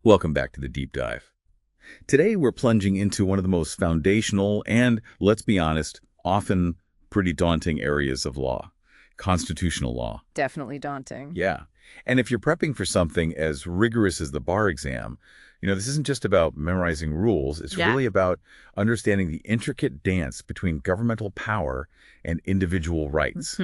Welcome back to the deep dive. Today we're plunging into one of the most foundational and, let's be honest, often pretty daunting areas of law, constitutional law. Definitely daunting. Yeah. And if you're prepping for something as rigorous as the bar exam, this isn't just about memorizing rules. It's Yeah. really about understanding the intricate dance between governmental power and individual rights.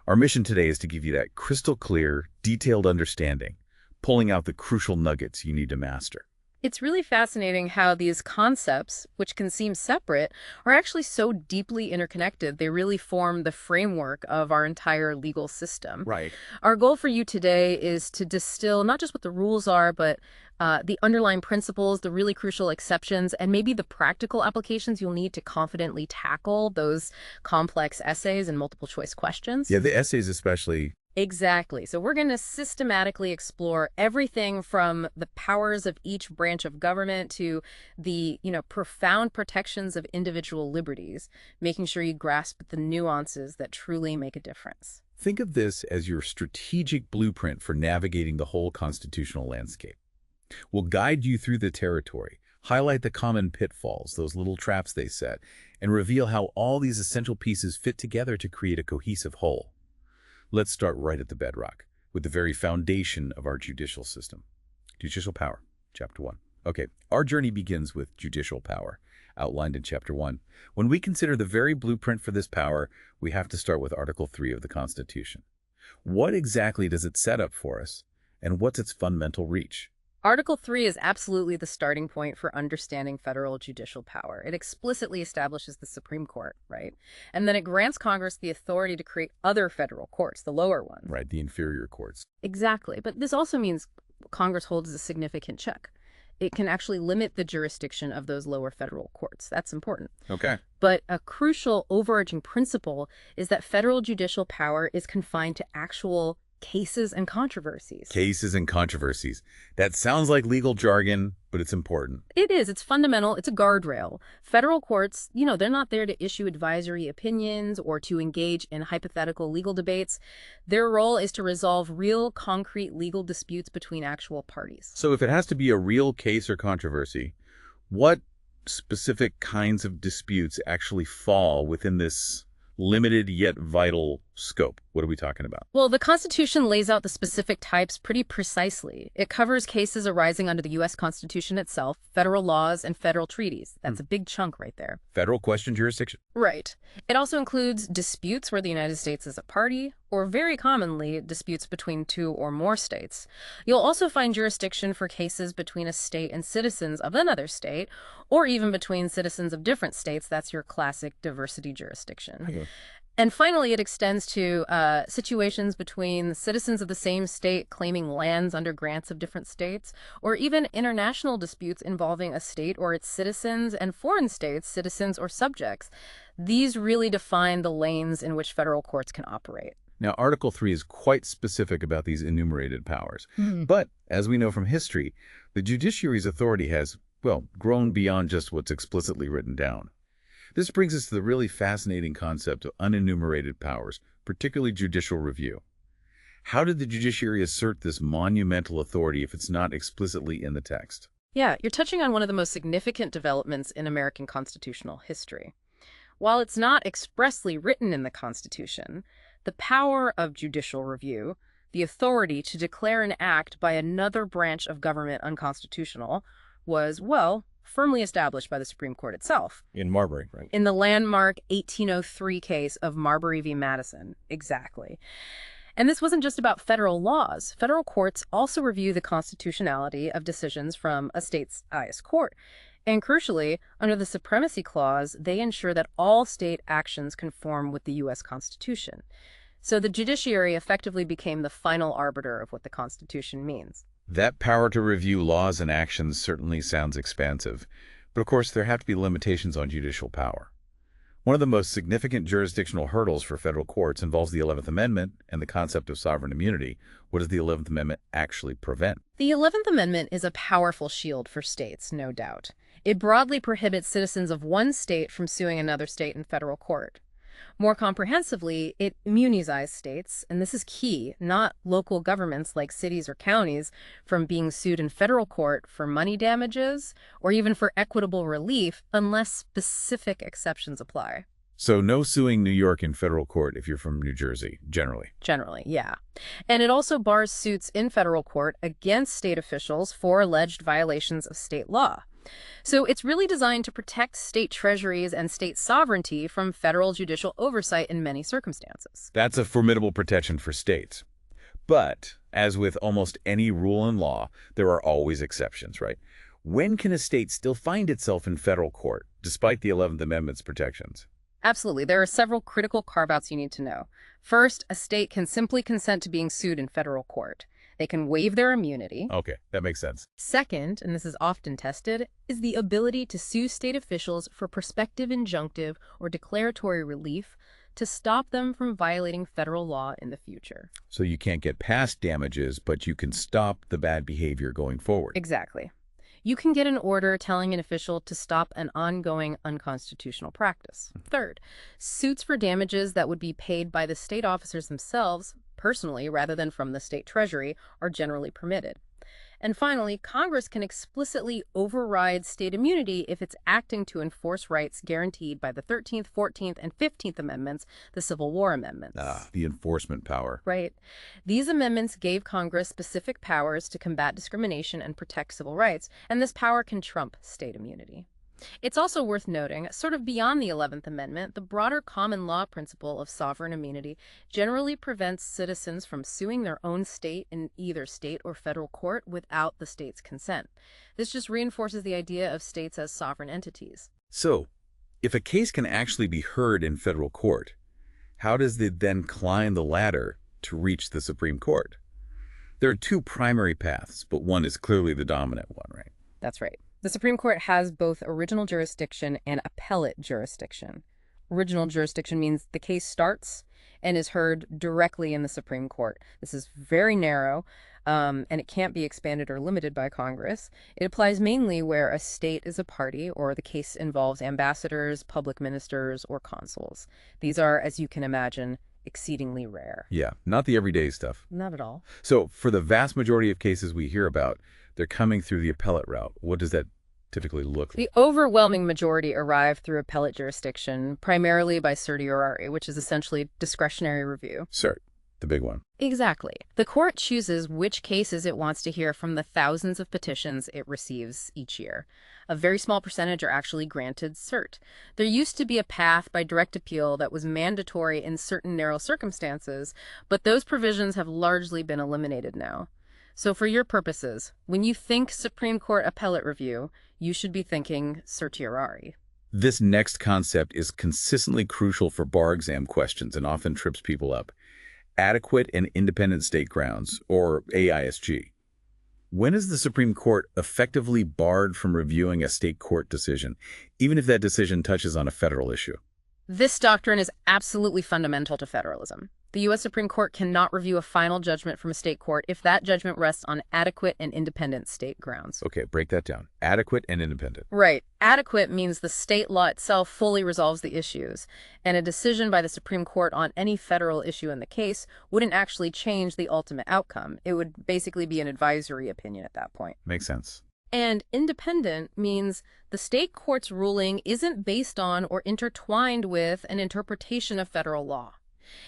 Our mission today is to give you that crystal clear, detailed understanding, pulling out the crucial nuggets you need to master. It's really fascinating how these concepts, which can seem separate, are actually so deeply interconnected. They really form the framework of our entire legal system. Right. Our goal for you today is to distill not just what the rules are, but the underlying principles, the really crucial exceptions, and maybe the practical applications you'll need to confidently tackle those complex essays and multiple choice questions. Yeah, the essays especially. Exactly. So we're going to systematically explore everything from the powers of each branch of government to the, profound protections of individual liberties, making sure you grasp the nuances that truly make a difference. Think of this as your strategic blueprint for navigating the whole constitutional landscape. We'll guide you through the territory, highlight the common pitfalls, those little traps they set, and reveal how all these essential pieces fit together to create a cohesive whole. Let's start right at the bedrock, with the very foundation of our judicial system. Judicial power, Chapter 1. Okay, our journey begins with judicial power, outlined in Chapter 1. When we consider the very blueprint for this power, we have to start with Article 3 of the Constitution. What exactly does it set up for us, and what's its fundamental reach? Article 3 is absolutely the starting point for understanding federal judicial power. It explicitly establishes the Supreme Court, right? And then it grants Congress the authority to create other federal courts, the lower ones. Right, the inferior courts. Exactly. But this also means Congress holds a significant check. It can actually limit the jurisdiction of those lower federal courts. That's important. Okay. But a crucial overarching principle is that federal judicial power is confined to actual cases and controversies. Cases and controversies. That sounds like legal jargon, but it's important. It is. It's fundamental. It's a guardrail. Federal courts, they're not there to issue advisory opinions or to engage in hypothetical legal debates. Their role is to resolve real, concrete legal disputes between actual parties. So if it has to be a real case or controversy, what specific kinds of disputes actually fall within this limited yet vital scope? What are we talking about? Well, the Constitution lays out the specific types pretty precisely. It covers cases arising under the U.S. Constitution itself, federal laws, and federal treaties. That's a big chunk right there. Federal question jurisdiction. Right. It also includes disputes where the United States is a party, or very commonly, disputes between two or more states. You'll also find jurisdiction for cases between a state and citizens of another state, or even between citizens of different states. That's your classic diversity jurisdiction. Okay. And finally, it extends to situations between citizens of the same state claiming lands under grants of different states, or even international disputes involving a state or its citizens and foreign states, citizens or subjects. These really define the lanes in which federal courts can operate. Now, Article 3 is quite specific about these enumerated powers. But, as we know from history, the judiciary's authority has, grown beyond just what's explicitly written down. This brings us to the really fascinating concept of unenumerated powers, particularly judicial review. How did the judiciary assert this monumental authority if it's not explicitly in the text? Yeah, you're touching on one of the most significant developments in American constitutional history. While it's not expressly written in the Constitution, the power of judicial review, the authority to declare an act by another branch of government unconstitutional, was, firmly established by the Supreme Court itself. In Marbury, right? In the landmark 1803 case of Marbury v. Madison. Exactly. And this wasn't just about federal laws. Federal courts also review the constitutionality of decisions from a state's highest court. And crucially, under the Supremacy Clause, they ensure that all state actions conform with the U.S. Constitution. So the judiciary effectively became the final arbiter of what the Constitution means. That power to review laws and actions certainly sounds expansive, but of course there have to be limitations on judicial power. One of the most significant jurisdictional hurdles for federal courts involves the 11th Amendment and the concept of sovereign immunity. What does the 11th Amendment actually prevent? The 11th Amendment is a powerful shield for states, no doubt. It broadly prohibits citizens of one state from suing another state in federal court. More comprehensively, it immunized states, and this is key, not local governments like cities or counties, from being sued in federal court for money damages or even for equitable relief unless specific exceptions apply. So no suing New York in federal court if you're from New Jersey, generally. Generally, yeah. And it also bars suits in federal court against state officials for alleged violations of state law. So it's really designed to protect state treasuries and state sovereignty from federal judicial oversight in many circumstances. That's a formidable protection for states. But, as with almost any rule in law, there are always exceptions, right? When can a state still find itself in federal court, despite the 11th Amendment's protections? Absolutely. There are several critical carve-outs you need to know. First, a state can simply consent to being sued in federal court. They can waive their immunity. Okay, that makes sense. Second, and this is often tested, is the ability to sue state officials for prospective injunctive or declaratory relief to stop them from violating federal law in the future. So you can't get past damages, but you can stop the bad behavior going forward. Exactly. You can get an order telling an official to stop an ongoing unconstitutional practice. Third, suits for damages that would be paid by the state officers themselves, personally, rather than from the state treasury, are generally permitted. And finally, Congress can explicitly override state immunity if it's acting to enforce rights guaranteed by the 13th, 14th, and 15th Amendments, the Civil War Amendments. The enforcement power. Right. These amendments gave Congress specific powers to combat discrimination and protect civil rights, and this power can trump state immunity. It's also worth noting, sort of beyond the 11th Amendment, the broader common law principle of sovereign immunity generally prevents citizens from suing their own state in either state or federal court without the state's consent. This just reinforces the idea of states as sovereign entities. So, if a case can actually be heard in federal court, how does it then climb the ladder to reach the Supreme Court? There are two primary paths, but one is clearly the dominant one, right? That's right. The Supreme Court has both original jurisdiction and appellate jurisdiction. Original jurisdiction means the case starts and is heard directly in the Supreme Court. This is very narrow, and it can't be expanded or limited by Congress. It applies mainly where a state is a party or the case involves ambassadors, public ministers, or consuls. These are, as you can imagine, exceedingly rare. Yeah, not the everyday stuff. Not at all. So, for the vast majority of cases we hear about, they're coming through the appellate route. What does that typically look like? The overwhelming majority arrive through appellate jurisdiction, primarily by certiorari, which is essentially discretionary review. Cert, the big one. Exactly. The court chooses which cases it wants to hear from the thousands of petitions it receives each year. A very small percentage are actually granted cert. There used to be a path by direct appeal that was mandatory in certain narrow circumstances, but those provisions have largely been eliminated now. So for your purposes, when you think Supreme Court appellate review, you should be thinking certiorari. This next concept is consistently crucial for bar exam questions and often trips people up. Adequate and independent state grounds, or AISG. When is the Supreme Court effectively barred from reviewing a state court decision, even if that decision touches on a federal issue? This doctrine is absolutely fundamental to federalism. The U.S. Supreme Court cannot review a final judgment from a state court if that judgment rests on adequate and independent state grounds. Okay, break that down. Adequate and independent. Right. Adequate means the state law itself fully resolves the issues, and a decision by the Supreme Court on any federal issue in the case wouldn't actually change the ultimate outcome. It would basically be an advisory opinion at that point. Makes sense. And independent means the state court's ruling isn't based on or intertwined with an interpretation of federal law.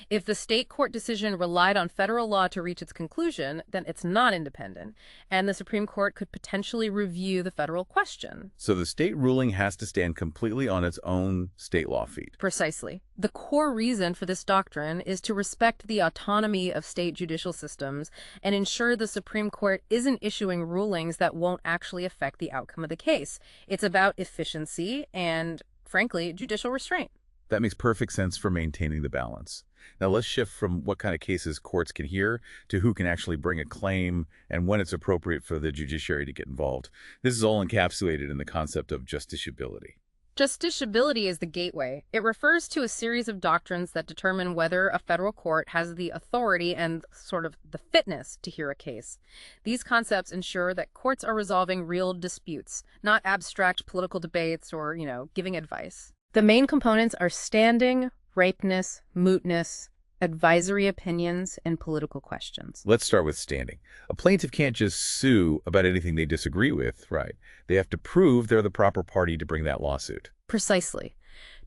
If the state court decision relied on federal law to reach its conclusion, then it's not independent, and the Supreme Court could potentially review the federal question. So the state ruling has to stand completely on its own state law feet. Precisely. The core reason for this doctrine is to respect the autonomy of state judicial systems and ensure the Supreme Court isn't issuing rulings that won't actually affect the outcome of the case. It's about efficiency and, frankly, judicial restraint. That makes perfect sense for maintaining the balance. Now let's shift from what kind of cases courts can hear to who can actually bring a claim and when it's appropriate for the judiciary to get involved. This is all encapsulated in the concept of justiciability. Justiciability is the gateway. It refers to a series of doctrines that determine whether a federal court has the authority and sort of the fitness to hear a case. These concepts ensure that courts are resolving real disputes, not abstract political debates or, giving advice. The main components are standing, ripeness, mootness, advisory opinions, and political questions. Let's start with standing. A plaintiff can't just sue about anything they disagree with, right? They have to prove they're the proper party to bring that lawsuit. Precisely.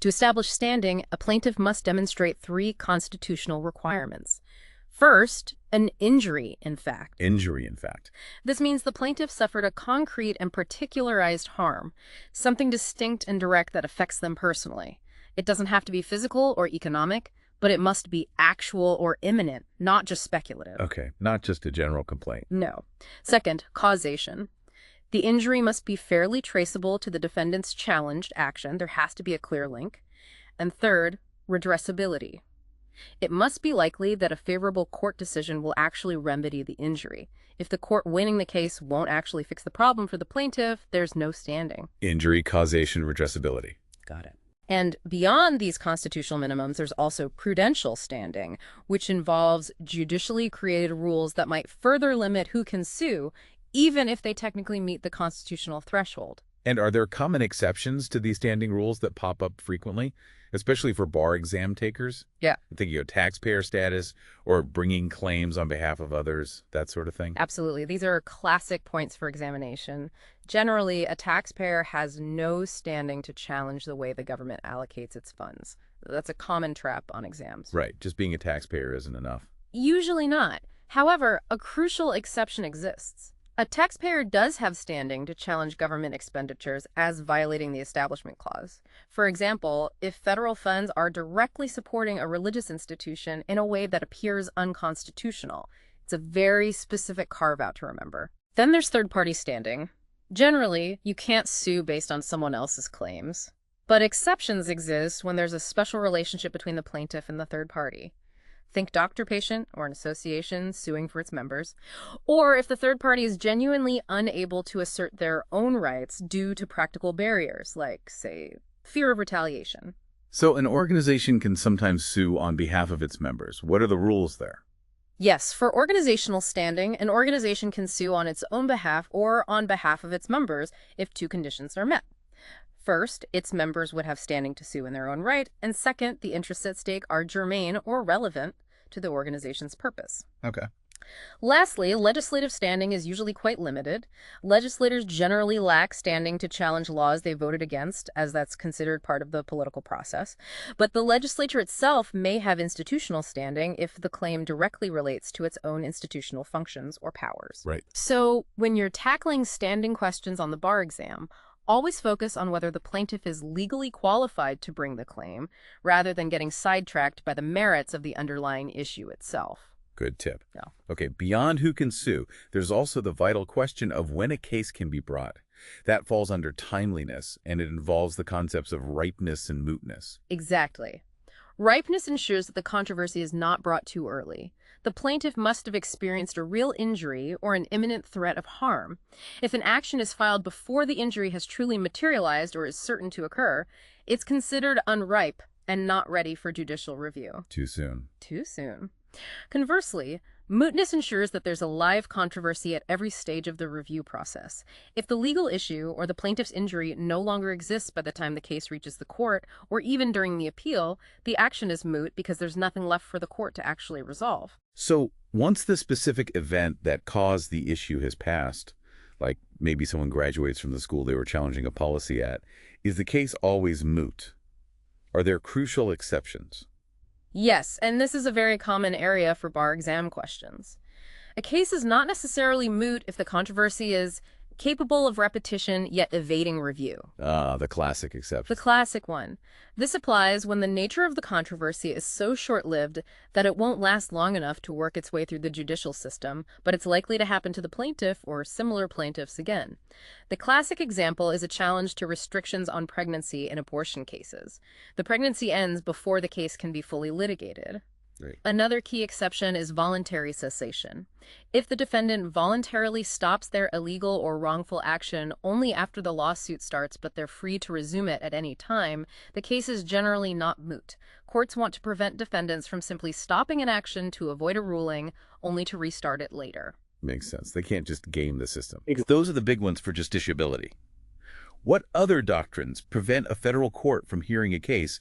To establish standing, a plaintiff must demonstrate 3 constitutional requirements. First, an injury, in fact. Injury, in fact. This means the plaintiff suffered a concrete and particularized harm, something distinct and direct that affects them personally. It doesn't have to be physical or economic, but it must be actual or imminent, not just speculative. Okay, not just a general complaint. No. Second, causation. The injury must be fairly traceable to the defendant's challenged action. There has to be a clear link. And third, redressability. It must be likely that a favorable court decision will actually remedy the injury. If the court winning the case won't actually fix the problem for the plaintiff, there's no standing. Injury, causation, redressability. Got it. And beyond these constitutional minimums, there's also prudential standing, which involves judicially created rules that might further limit who can sue, even if they technically meet the constitutional threshold. And are there common exceptions to these standing rules that pop up frequently, especially for bar exam takers? Yeah. I'm thinking of taxpayer status or bringing claims on behalf of others, that sort of thing. Absolutely. These are classic points for examination. Generally, a taxpayer has no standing to challenge the way the government allocates its funds. That's a common trap on exams. Right. Just being a taxpayer isn't enough. Usually not. However, a crucial exception exists. A taxpayer does have standing to challenge government expenditures as violating the Establishment Clause. For example, if federal funds are directly supporting a religious institution in a way that appears unconstitutional. It's a very specific carve-out to remember. Then there's third-party standing. Generally, you can't sue based on someone else's claims. But exceptions exist when there's a special relationship between the plaintiff and the third party. Think doctor-patient or an association suing for its members. Or if the third party is genuinely unable to assert their own rights due to practical barriers, like, say, fear of retaliation. So an organization can sometimes sue on behalf of its members. What are the rules there? Yes, for organizational standing, an organization can sue on its own behalf or on behalf of its members if 2 conditions are met. First, its members would have standing to sue in their own right, and second, the interests at stake are germane or relevant to the organization's purpose. Okay. Lastly, legislative standing is usually quite limited. Legislators generally lack standing to challenge laws they voted against, as that's considered part of the political process. But the legislature itself may have institutional standing if the claim directly relates to its own institutional functions or powers. Right. So when you're tackling standing questions on the bar exam, always focus on whether the plaintiff is legally qualified to bring the claim, rather than getting sidetracked by the merits of the underlying issue itself. Good tip. Yeah. Okay, beyond who can sue, there's also the vital question of when a case can be brought. That falls under timeliness, and it involves the concepts of ripeness and mootness. Exactly. Ripeness ensures that the controversy is not brought too early. The plaintiff must have experienced a real injury or an imminent threat of harm. If an action is filed before the injury has truly materialized or is certain to occur, it's considered unripe and not ready for judicial review. Too soon. Too soon. Conversely, mootness ensures that there's a live controversy at every stage of the review process. If the legal issue or the plaintiff's injury no longer exists by the time the case reaches the court, or even during the appeal, the action is moot because there's nothing left for the court to actually resolve. So once the specific event that caused the issue has passed, like maybe someone graduates from the school they were challenging a policy at, is the case always moot? Are there crucial exceptions? Yes, and this is a very common area for bar exam questions. A case is not necessarily moot if the controversy is capable of repetition yet evading review. The classic The exception. classic one. This applies when the nature of the controversy is so short-lived that it won't last long enough to work its way through the judicial system, but it's likely to happen to the plaintiff or similar plaintiffs again. The classic example is a challenge to restrictions on pregnancy in abortion cases. The pregnancy ends before the case can be fully litigated. Right. Another key exception is voluntary cessation. If the defendant voluntarily stops their illegal or wrongful action only after the lawsuit starts, but they're free to resume it at any time, the case is generally not moot. Courts want to prevent defendants from simply stopping an action to avoid a ruling, only to restart it later. Makes sense. They can't just game the system. Those are the big ones for justiciability. What other doctrines prevent a federal court from hearing a case,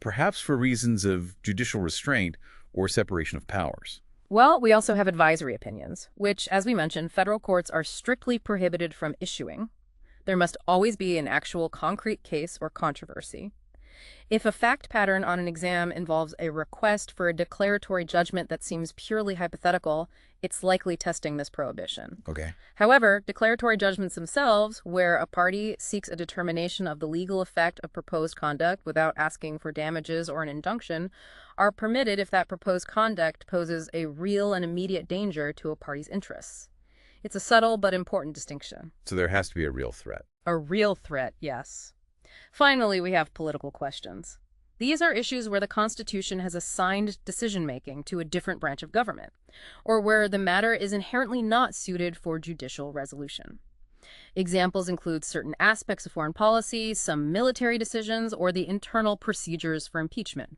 perhaps for reasons of judicial restraint or separation of powers. Well, we also have advisory opinions, which, as we mentioned, federal courts are strictly prohibited from issuing. There must always be an actual concrete case or controversy. If a fact pattern on an exam involves a request for a declaratory judgment that seems purely hypothetical, it's likely testing this prohibition. Okay. However, declaratory judgments themselves, where a party seeks a determination of the legal effect of proposed conduct without asking for damages or an injunction, are permitted if that proposed conduct poses a real and immediate danger to a party's interests. It's a subtle but important distinction. So there has to be a real threat. A real threat, yes. Finally, we have political questions. These are issues where the Constitution has assigned decision-making to a different branch of government, or where the matter is inherently not suited for judicial resolution. Examples include certain aspects of foreign policy, some military decisions, or the internal procedures for impeachment.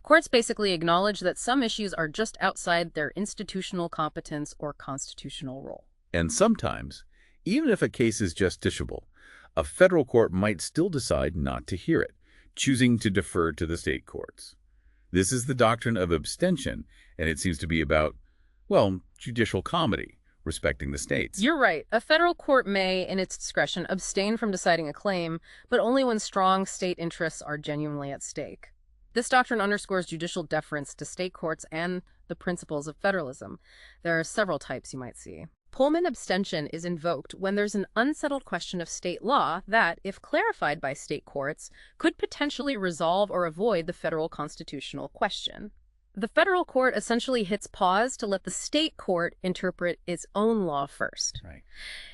Courts basically acknowledge that some issues are just outside their institutional competence or constitutional role. And sometimes, even if a case is justiciable, a federal court might still decide not to hear it, choosing to defer to the state courts. This is the doctrine of abstention, and it seems to be about, well, judicial comedy, respecting the states. You're right. A federal court may, in its discretion, abstain from deciding a claim, but only when strong state interests are genuinely at stake. This doctrine underscores judicial deference to state courts and the principles of federalism. There are several types you might see. Pullman abstention is invoked when there's an unsettled question of state law that, if clarified by state courts, could potentially resolve or avoid the federal constitutional question. The federal court essentially hits pause to let the state court interpret its own law first. Right.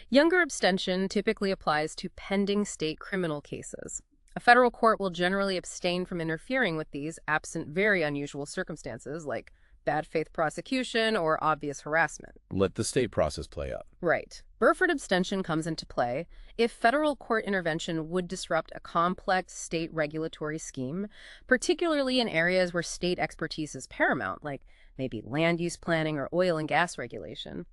Younger abstention typically applies to pending state criminal cases. A federal court will generally abstain from interfering with these absent very unusual circumstances like bad faith prosecution or obvious harassment. Let the state process play out. Right. Burford abstention comes into play if federal court intervention would disrupt a complex state regulatory scheme, particularly in areas where state expertise is paramount, like maybe land use planning or oil and gas regulation.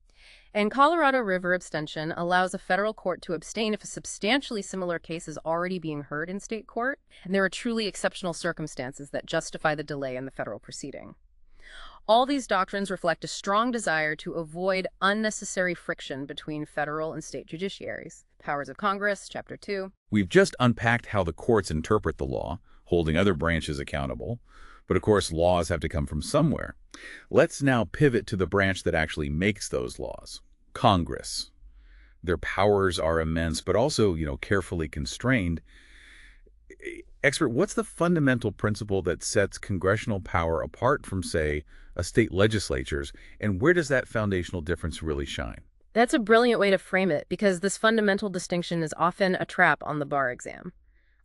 And Colorado River abstention allows a federal court to abstain if a substantially similar case is already being heard in state court, and there are truly exceptional circumstances that justify the delay in the federal proceeding. All these doctrines reflect a strong desire to avoid unnecessary friction between federal and state judiciaries. Powers of Congress, Chapter 2. We've just unpacked how the courts interpret the law, holding other branches accountable. But of course, laws have to come from somewhere. Let's now pivot to the branch that actually makes those laws, Congress. Their powers are immense, but also, carefully constrained. Expert, what's the fundamental principle that sets congressional power apart from, say, a state legislature's, and where does that foundational difference really shine? That's a brilliant way to frame it, because this fundamental distinction is often a trap on the bar exam.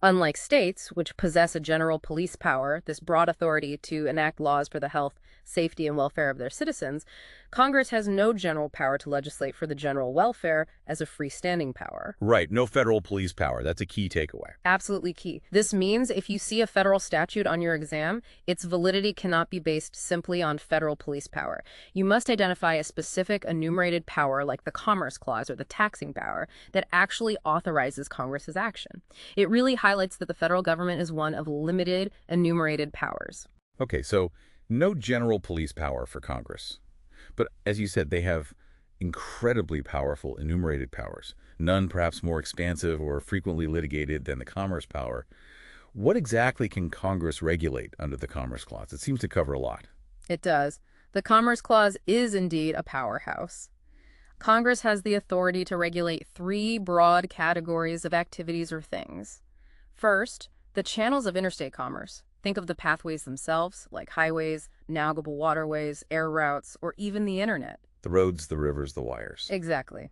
Unlike states, which possess a general police power, this broad authority to enact laws for the health, safety, and welfare of their citizens, Congress has no general power to legislate for the general welfare as a freestanding power. Right, no federal police power. That's a key takeaway. Absolutely key. This means if you see a federal statute on your exam, its validity cannot be based simply on federal police power. You must identify a specific enumerated power like the Commerce Clause or the taxing power that actually authorizes Congress's action. It really highlights that the federal government is one of limited enumerated powers. Okay, so no general police power for Congress. But as you said, they have incredibly powerful enumerated powers, none perhaps more expansive or frequently litigated than the Commerce power. What exactly can Congress regulate under the Commerce Clause? It seems to cover a lot. It does. The Commerce Clause is indeed a powerhouse. Congress has the authority to regulate three broad categories of activities or things. First, the channels of interstate commerce. Think of the pathways themselves, like highways, navigable waterways, air routes, or even the internet. The roads, the rivers, the wires. Exactly.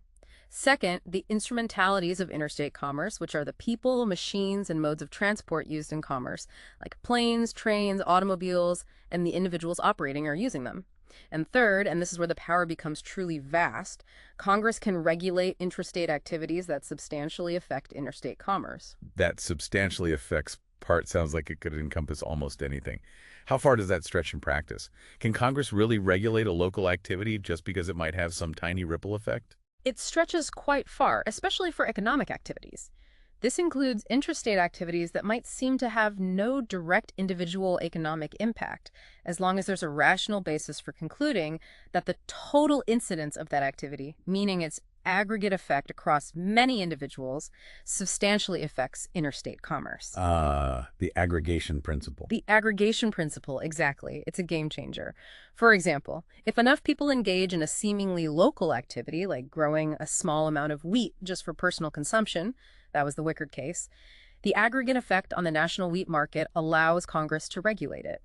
Second, the instrumentalities of interstate commerce, which are the people, machines, and modes of transport used in commerce, like planes, trains, automobiles, and the individuals operating or using them. And third, and this is where the power becomes truly vast, Congress can regulate intrastate activities that substantially affect interstate commerce. That substantially affects part sounds like it could encompass almost anything. How far does that stretch in practice? Can Congress really regulate a local activity just because it might have some tiny ripple effect? It stretches quite far, especially for economic activities. This includes intrastate activities that might seem to have no direct individual economic impact, as long as there's a rational basis for concluding that the total incidence of that activity, meaning its aggregate effect across many individuals, substantially affects interstate commerce. The aggregation principle. The aggregation principle, exactly. It's a game changer. For example, if enough people engage in a seemingly local activity, like growing a small amount of wheat just for personal consumption, that was the Wickard case, the aggregate effect on the national wheat market allows Congress to regulate it.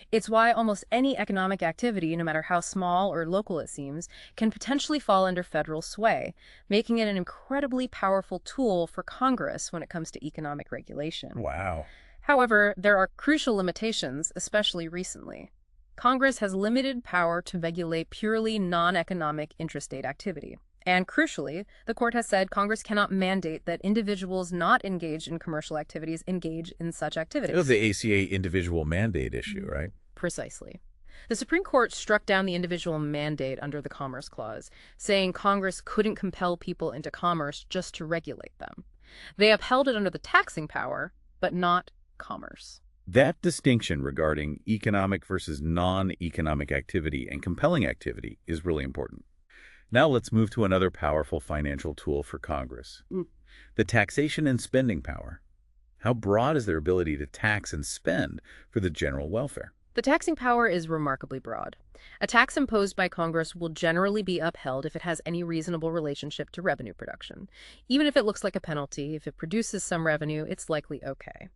It's why almost any economic activity, no matter how small or local it seems, can potentially fall under federal sway, making it an incredibly powerful tool for Congress when it comes to economic regulation. Wow. However, there are crucial limitations, especially recently. Congress has limited power to regulate purely non-economic intrastate activity. And crucially, the court has said Congress cannot mandate that individuals not engaged in commercial activities engage in such activities. Oh, the ACA individual mandate issue, right? Precisely. The Supreme Court struck down the individual mandate under the Commerce Clause, saying Congress couldn't compel people into commerce just to regulate them. They upheld it under the taxing power, but not commerce. That distinction regarding economic versus non-economic activity and compelling activity is really important. Now let's move to another powerful financial tool for Congress, the taxation and spending power. How broad is their ability to tax and spend for the general welfare? The taxing power is remarkably broad. A tax imposed by Congress will generally be upheld if it has any reasonable relationship to revenue production. Even if it looks like a penalty, if it produces some revenue, it's likely okay.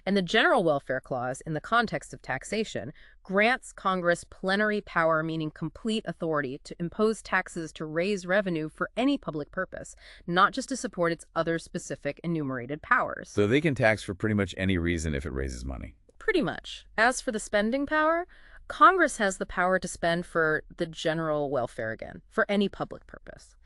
And the General Welfare Clause, in the context of taxation, grants Congress plenary power, meaning complete authority, to impose taxes to raise revenue for any public purpose, not just to support its other specific enumerated powers. So they can tax for pretty much any reason if it raises money. Pretty much. As for the spending power, Congress has the power to spend for the general welfare again, for any public purpose.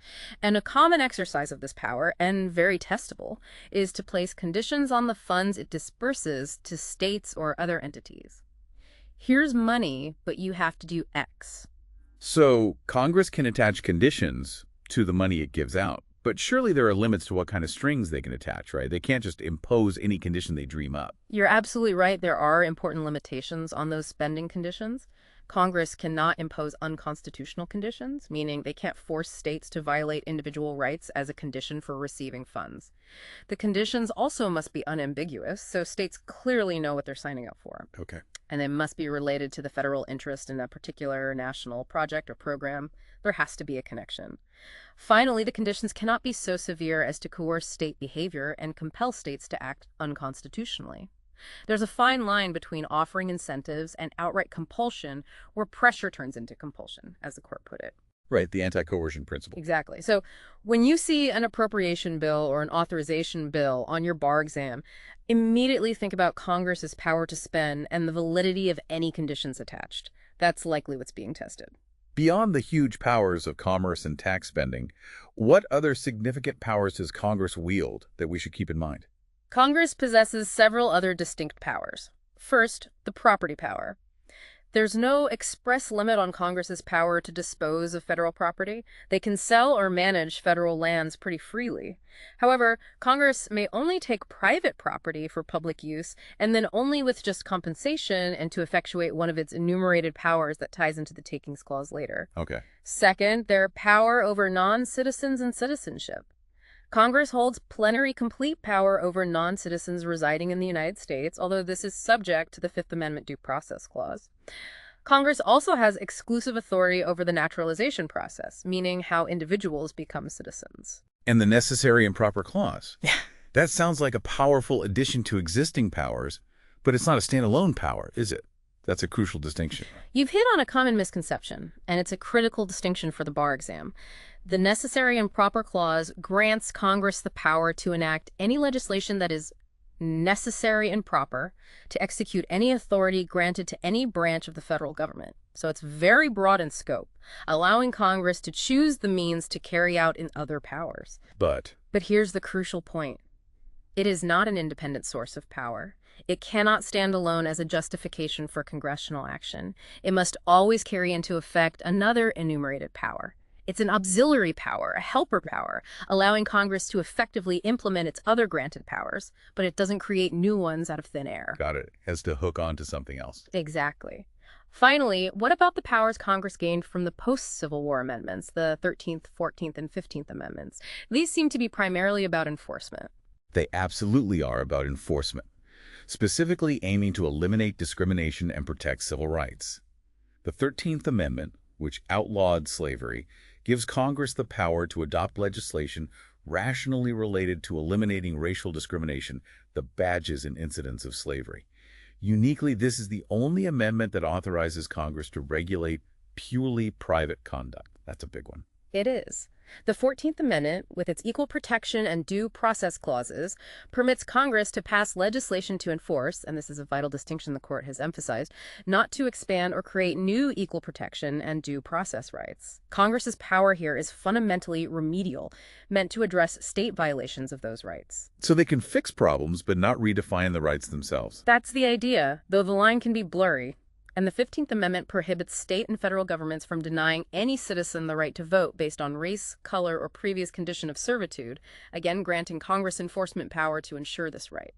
And a common exercise of this power, and very testable, is to place conditions on the funds it disperses to states or other entities. Here's money, but you have to do X. So Congress can attach conditions to the money it gives out. But surely there are limits to what kind of strings they can attach, right? They can't just impose any condition they dream up. You're absolutely right. There are important limitations on those spending conditions. Congress cannot impose unconstitutional conditions, meaning they can't force states to violate individual rights as a condition for receiving funds. The conditions also must be unambiguous, so states clearly know what they're signing up for. Okay. And they must be related to the federal interest in a particular national project or program. There has to be a connection. Finally, the conditions cannot be so severe as to coerce state behavior and compel states to act unconstitutionally. There's a fine line between offering incentives and outright compulsion, where pressure turns into compulsion, as the court put it. Right, the anti-coercion principle. Exactly. So when you see an appropriation bill or an authorization bill on your bar exam, immediately think about Congress's power to spend and the validity of any conditions attached. That's likely what's being tested. Beyond the huge powers of commerce and tax spending, what other significant powers does Congress wield that we should keep in mind? Congress possesses several other distinct powers. First, the property power. There's no express limit on Congress's power to dispose of federal property. They can sell or manage federal lands pretty freely. However, Congress may only take private property for public use, and then only with just compensation and to effectuate one of its enumerated powers that ties into the Takings Clause later. Okay. Second, their power over non-citizens and citizenship. Congress holds plenary complete power over non-citizens residing in the United States, although this is subject to the Fifth Amendment Due Process Clause. Congress also has exclusive authority over the naturalization process, meaning how individuals become citizens. And the necessary and proper clause. That sounds like a powerful addition to existing powers, but it's not a standalone power, is it? That's a crucial distinction. You've hit on a common misconception, and it's a critical distinction for the bar exam. The necessary and proper clause grants Congress the power to enact any legislation that is necessary and proper to execute any authority granted to any branch of the federal government. So it's very broad in scope, allowing Congress to choose the means to carry out in other powers. But here's the crucial point. It is not an independent source of power. It cannot stand alone as a justification for congressional action. It must always carry into effect another enumerated power. It's an auxiliary power, a helper power, allowing Congress to effectively implement its other granted powers, but it doesn't create new ones out of thin air. Got it. Has to hook on to something else. Exactly. Finally, what about the powers Congress gained from the post-Civil War amendments, the 13th, 14th, and 15th Amendments? These seem to be primarily about enforcement. They absolutely are about enforcement, specifically aiming to eliminate discrimination and protect civil rights. The 13th Amendment, which outlawed slavery, gives Congress the power to adopt legislation rationally related to eliminating racial discrimination, the badges and incidents of slavery. Uniquely, this is the only amendment that authorizes Congress to regulate purely private conduct. That's a big one. It is. The 14th Amendment, with its equal protection and due process clauses, permits Congress to pass legislation to enforce, and this is a vital distinction the court has emphasized, not to expand or create new equal protection and due process rights. Congress's power here is fundamentally remedial, meant to address state violations of those rights. So they can fix problems but not redefine the rights themselves. That's the idea, though the line can be blurry. And the 15th Amendment prohibits state and federal governments from denying any citizen the right to vote based on race, color, or previous condition of servitude, again granting Congress enforcement power to ensure this right.